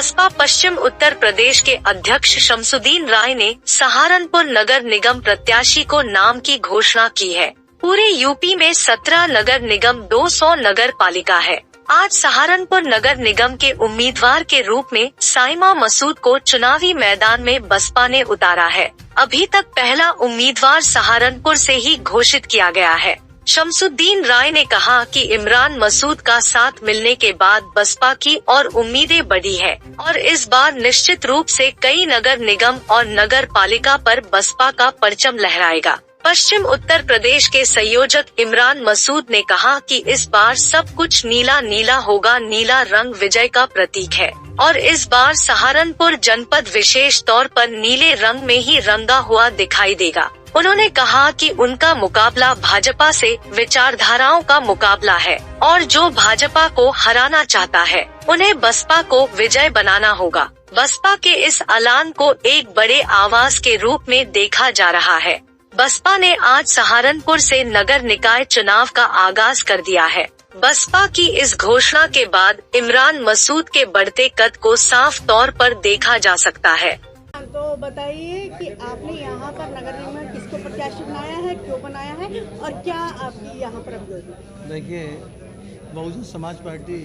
बसपा पश्चिम उत्तर प्रदेश के अध्यक्ष शमसुद्दीन राय ने सहारनपुर नगर निगम प्रत्याशी को नाम की घोषणा की है। पूरे यूपी में 17 नगर निगम 200 नगर पालिका है। आज सहारनपुर नगर निगम के उम्मीदवार के रूप में साइमा मसूद को चुनावी मैदान में बसपा ने उतारा है। अभी तक पहला उम्मीदवार सहारनपुर से ही घोषित किया गया है। शमसुद्दीन राय ने कहा कि इमरान मसूद का साथ मिलने के बाद बसपा की और उम्मीदें बढ़ी है और इस बार निश्चित रूप से कई नगर निगम और नगर पालिका पर बसपा का परचम लहराएगा। पश्चिम उत्तर प्रदेश के संयोजक इमरान मसूद ने कहा कि इस बार सब कुछ नीला नीला होगा। नीला रंग विजय का प्रतीक है और इस बार सहारनपुर जनपद विशेष तौर पर नीले रंग में ही रंगा हुआ दिखाई देगा। उन्होंने कहा कि उनका मुकाबला भाजपा से विचारधाराओं का मुकाबला है और जो भाजपा को हराना चाहता है उन्हें बसपा को विजय बनाना होगा। बसपा के इस ऐलान को एक बड़े आवाज के रूप में देखा जा रहा है। बसपा ने आज सहारनपुर से नगर निकाय चुनाव का आगाज कर दिया है। बसपा की इस घोषणा के बाद इमरान मसूद के बढ़ते कद को साफ तौर पर देखा जा सकता है। तो बताइए कि आपने यहाँ पर नगर निगम में किसको प्रत्याशी बनाया है, क्यों बनाया है और क्या आपकी यहाँ पर अभियोजन? देखिए, बहुजन समाज पार्टी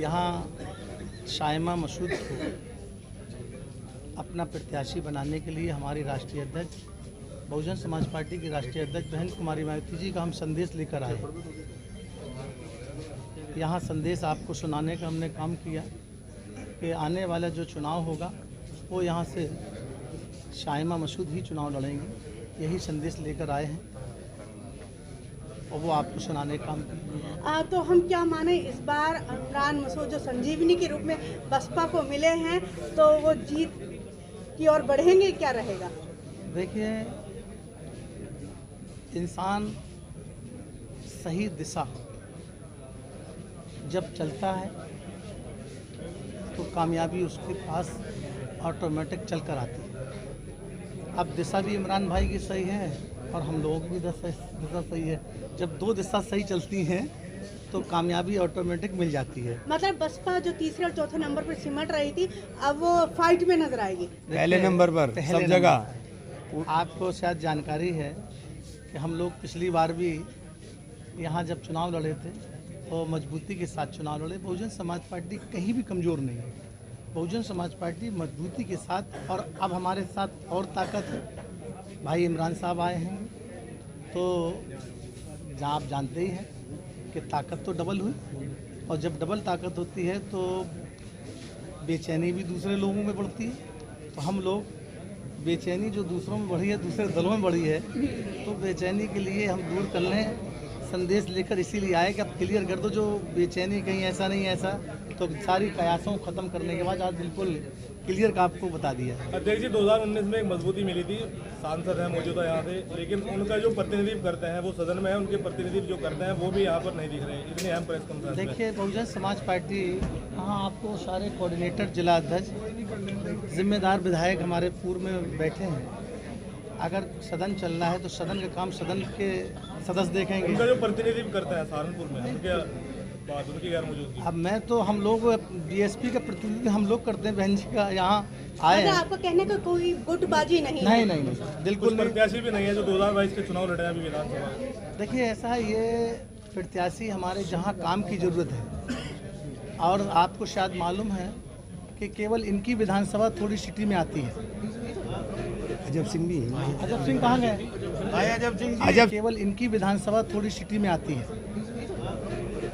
यहाँ साइमा मसूद को अपना प्रत्याशी बनाने के लिए हमारी राष्ट्रीय अध्यक्ष बहुजन समाज पार्टी की राष्ट्रीय अध्यक्ष बहन कुमारी मायावती जी का हम संदेश लेकर आए। यहाँ संदेश आपको सुनाने का हमने काम किया कि आने वाला जो चुनाव होगा वो यहाँ से साइमा मसूद ही चुनाव लड़ेंगे। यही संदेश लेकर आए हैं और वो आपको सुनाने का काम किया। तो हम क्या माने, इस बार इमरान मसूद जो संजीवनी के रूप में बसपा को मिले हैं तो वो जीत की ओर बढ़ेंगे, क्या रहेगा? देखिए, इंसान सही दिशा जब चलता है तो कामयाबी उसके पास ऑटोमेटिक चल कर आती है। अब दिशा भी इमरान भाई की सही है और हम लोगों की भी दिशा सही है। जब दो दिशा सही चलती हैं तो कामयाबी ऑटोमेटिक मिल जाती है। मतलब बसपा जो तीसरे और चौथे नंबर पर सिमट रही थी अब वो फाइट में नजर आएगी। पहले नंबर पर सब जगह। आपको शायद जानकारी है कि हम लोग पिछली बार भी यहाँ जब चुनाव लड़े थे तो मजबूती के साथ चुनाव लड़े। बहुजन समाज पार्टी कहीं भी कमज़ोर नहीं है। बहुजन समाज पार्टी मजबूती के साथ, और अब हमारे साथ और ताकत है। भाई इमरान साहब आए हैं तो जहाँ आप जानते ही हैं कि ताकत तो डबल हुई, और जब डबल ताकत होती है तो बेचैनी भी दूसरे लोगों में बढ़ती है। तो हम लोग बेचैनी जो दूसरों में बढ़ी है, दूसरे दलों में बढ़ी है, तो बेचैनी के लिए हम दूर कर लें संदेश लेकर इसीलिए आए कि अब क्लियर कर दो जो बेचैनी, कहीं ऐसा नहीं ऐसा। तो सारी कयासों को ख़त्म करने के बाद आज बिल्कुल क्लियर का आपको बता दिया। अध्यक्ष जी, 2019 में एक मजबूती मिली थी, सांसद हैं मौजूदा यहाँ से, लेकिन उनका जो प्रतिनिधित्व करते हैं वो सदन में है, उनके प्रतिनिधित्व जो करते हैं वो भी यहाँ पर नहीं दिख रहे हैं। इतनी अहम प्रेस कॉन्फ्रेंस। देखिए, बहुजन समाज पार्टी यहाँ आपको सारे कोऑर्डिनेटर, जिला अध्यक्ष, जिम्मेदार विधायक हमारे पूर्व में बैठे हैं। अगर सदन चल रहा है तो सदन का काम सदन के सदस्य देखेंगे। उनका जो प्रतिनिधित्व करता है सहारनपुर में, उनकी गैर मौजूदगी। अब मैं तो हम लोग बीएसपी का प्रतिनिधित्व हम लोग करते हैं। बहन जी का यहाँ आए हैं। आपका कहने का कोई गुटबाजी नहीं? नहीं, बिल्कुल नहीं। प्रत्याशी भी नहीं है जो 2022 के चुनाव लड़े अभी विधानसभा। देखिए, ऐसा है, ये प्रत्याशी हमारे जहाँ काम की ज़रूरत है, और आपको शायद मालूम है कि केवल इनकी विधानसभा थोड़ी सिटी में आती है। अजब सिंह भी। अजब सिंह कहाँ गए? अजब केवल इनकी विधानसभा थोड़ी सिटी में आती है।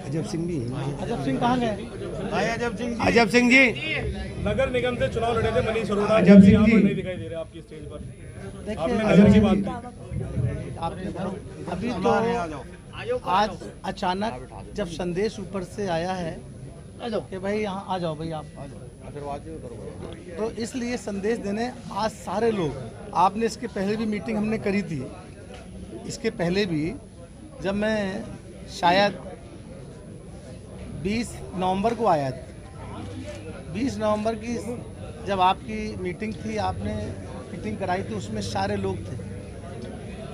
अजब सिंह भी। अजब सिंह कहाँ गए? अजब सिंह जी। नगर निगम से चुनाव लड़े थे मनीष अरोड़ा, अजब सिंह जी नहीं दिखाई दे रहे आपकी स्टेज पर। देखिए, आपने अभी तो आज अचानक जब संदेश ऊपर से आया है कि भाई यहाँ आ जाओ, भाई आप आ जाओ, तो इसलिए संदेश देने आज सारे लोग। आपने इसके पहले भी मीटिंग हमने करी थी। इसके पहले भी जब मैं शायद 20 नवंबर को आया था, 20 नवंबर की जब आपकी मीटिंग थी, आपने मीटिंग कराई थी, उसमें सारे लोग थे।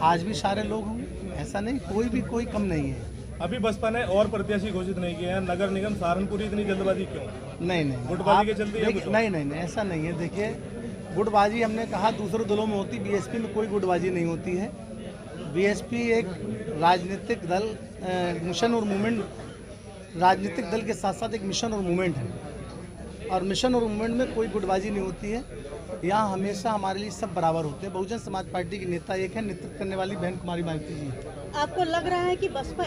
आज भी सारे लोग होंगे, ऐसा नहीं, कोई भी कोई कम नहीं है। अभी बसपा ने और प्रत्याशी घोषित नहीं किए हैं, नगर निगम सहारनपुर, इतनी जल्दबाजी क्यों? नहीं गुटबाजी के चलते है कुछ? नहीं, ऐसा नहीं है। देखिए, गुटबाजी हमने कहा दूसरे दलों में होती, बीएसपी में कोई गुटबाजी नहीं होती है। बीएसपी एक राजनीतिक दल, मिशन और मूवमेंट, राजनीतिक दल के साथ साथ एक मिशन और मूवमेंट है, और मिशन और मूवमेंट में कोई गुटबाजी नहीं होती है। यहाँ हमेशा हमारे लिए सब बराबर होते हैं। बहुजन समाज पार्टी की नेता एक है, नेतृत्व करने वाली बहन कुमारी मायावती जी है। आपको लग रहा है कि बसपा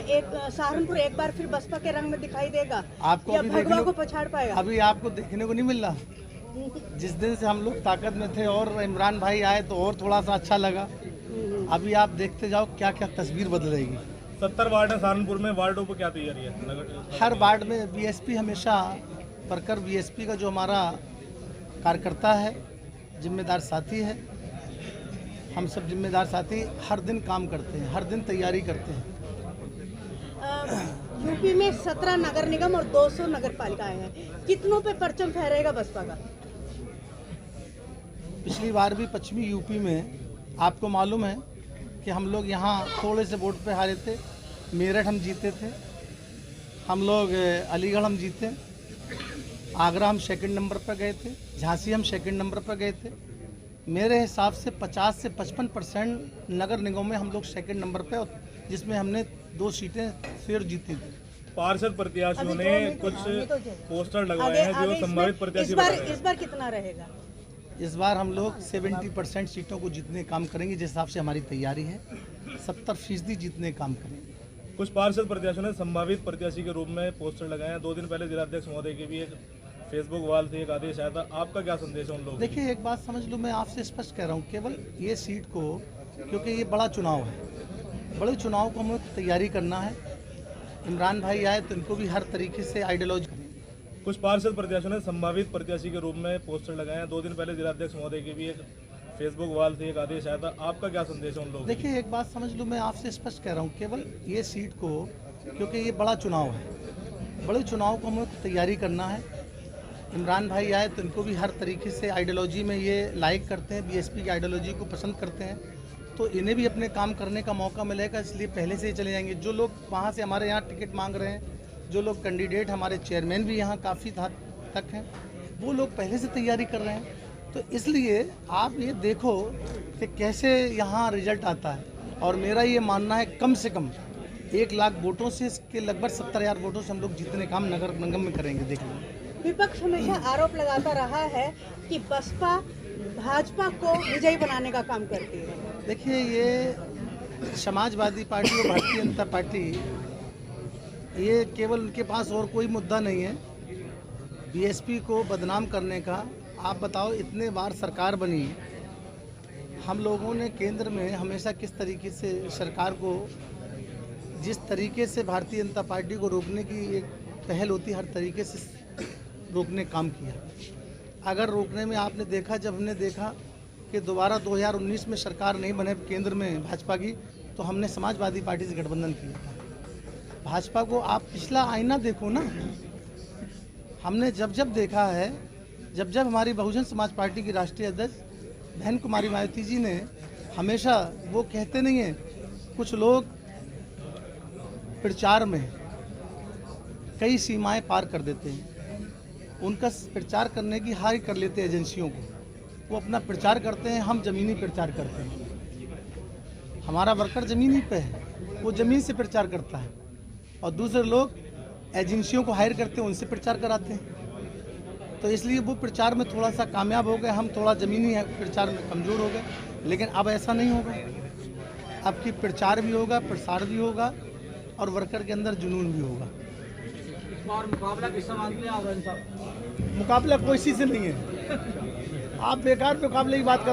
सहारनपुर एक बार फिर बसपा के रंग में दिखाई देगा? आपको या अभी भगवा को पछाड़ पाएगा? अभी आपको देखने को नहीं मिल रहा। जिस दिन से हम लोग ताकत में थे और इमरान भाई आए तो और थोड़ा सा अच्छा लगा। अभी आप देखते जाओ क्या क्या तस्वीर बदलेगी। 70 वार्ड है सहारनपुर में, वार्डों पर क्या तैयारी है? नगर हर वार्ड में बीएसपी हमेशा वर्कर, बीएसपी का जो हमारा कार्यकर्ता है, जिम्मेदार साथी है, हम सब जिम्मेदार साथी हर दिन काम करते हैं, हर दिन तैयारी करते हैं। यूपी में 17 नगर निगम और 200 नगर पालिकाएं हैं, कितनों पे परचम फहरेगा बसपा का? पिछली बार भी पश्चिमी यूपी में आपको मालूम है कि हम लोग यहाँ थोड़े से वोट पे हारे थे। मेरठ हम जीते थे, हम लोग अलीगढ़ हम जीते, आगरा हम सेकंड नंबर पर गए थे, झांसी हम सेकंड नंबर पर गए थे। मेरे हिसाब से 50 से 55% नगर निगम में हम लोग सेकंड नंबर पे, जिसमें हमने 2 सीटें फिर जीती थी। पार्षद प्रत्याशियों ने कुछ पोस्टर लगवाए हैं जो संभावित प्रत्याशी इस बार कितना रहेगा? इस बार हम लोग 70% सीटों को जीतने का काम करेंगे। जिस हिसाब से हमारी तैयारी है, 70% जीतने का काम करेंगे। कुछ पार्षद प्रत्याशियों ने संभावित प्रत्याशी के रूप में पोस्टर लगाए हैं। 2 दिन पहले जिलाध्यक्ष महोदय की भी एक फेसबुक वाल से एक आदेश आया था, आपका क्या संदेश है उन लोगों? देखिए, एक बात समझ लो, मैं आपसे स्पष्ट कह रहा हूँ, केवल ये सीट को, क्योंकि ये बड़ा चुनाव है, बड़े चुनाव को हमें तैयारी करना है। इमरान भाई आए तो इनको भी हर तरीके से आइडियोलॉजी करें। कुछ पार्षद प्रत्याशियों ने संभावित प्रत्याशी के रूप में पोस्टर लगाए हैं। 2 दिन पहले जिलाध्यक्ष महोदय की भी एक फेसबुक वाल से एक आदेश आया था, आपका क्या संदेश है उन लोगों? देखिए, एक बात समझ लो, मैं आपसे स्पष्ट कह रहा हूँ, केवल ये सीट को, क्योंकि ये बड़ा चुनाव है, बड़े चुनाव को हमें तैयारी करना है। इमरान भाई आए तो इनको भी हर तरीके से आइडियोलॉजी में ये लाइक करते हैं, बीएसपी की आइडियोलॉजी को पसंद करते हैं, तो इन्हें भी अपने काम करने का मौका मिलेगा, इसलिए पहले से ही चले जाएंगे। जो लोग वहाँ से हमारे यहाँ टिकट मांग रहे हैं, जो लोग कैंडिडेट, हमारे चेयरमैन भी यहाँ काफ़ी हद तक हैं, वो लोग पहले से तैयारी कर रहे हैं। तो इसलिए आप ये देखो कि कैसे यहाँ रिजल्ट आता है, और मेरा ये मानना है कम से कम 1 लाख वोटों से, इसके लगभग 70,000 वोटों से हम लोग जितने काम नगर निगम में करेंगे। देख लीजिए, विपक्ष हमेशा आरोप लगाता रहा है कि बसपा भाजपा को विजयी बनाने का काम करती है। देखिए, ये समाजवादी पार्टी और भारतीय जनता पार्टी, ये केवल उनके पास और कोई मुद्दा नहीं है बीएसपी को बदनाम करने का। आप बताओ, इतने बार सरकार बनी, हम लोगों ने केंद्र में हमेशा किस तरीके से सरकार को, जिस तरीके से भारतीय जनता पार्टी को रोकने की एक पहल होती, हर तरीके से रोकने काम किया। अगर रोकने में आपने देखा, जब हमने देखा कि दोबारा 2019 में सरकार नहीं बने केंद्र में भाजपा की, तो हमने समाजवादी पार्टी से गठबंधन किया था। भाजपा को आप पिछला आईना देखो ना, हमने जब जब देखा है, जब जब हमारी बहुजन समाज पार्टी की राष्ट्रीय अध्यक्ष बहन कुमारी मायावती जी ने हमेशा, वो कहते नहीं हैं, कुछ लोग प्रचार में कई सीमाएं पार कर देते हैं, उनका प्रचार करने की हाई कर लेते हैं एजेंसियों को, वो अपना प्रचार करते हैं, हम ज़मीनी प्रचार करते हैं। हमारा वर्कर ज़मीनी पे है, वो ज़मीन से प्रचार करता है, और दूसरे लोग एजेंसियों को हायर करते हैं, उनसे प्रचार कराते हैं। तो इसलिए वो प्रचार में थोड़ा सा कामयाब हो गए, हम थोड़ा ज़मीनी प्रचार में कमज़ोर हो गए। लेकिन अब ऐसा नहीं होगा, अब की प्रचार भी होगा, प्रसार भी होगा, और वर्कर के अंदर जुनून भी होगा। और मुकाबला किससे मानते हैं आप? मुकाबला कोई चीज़ से नहीं है, आप बेकार मुकाबले की बात कर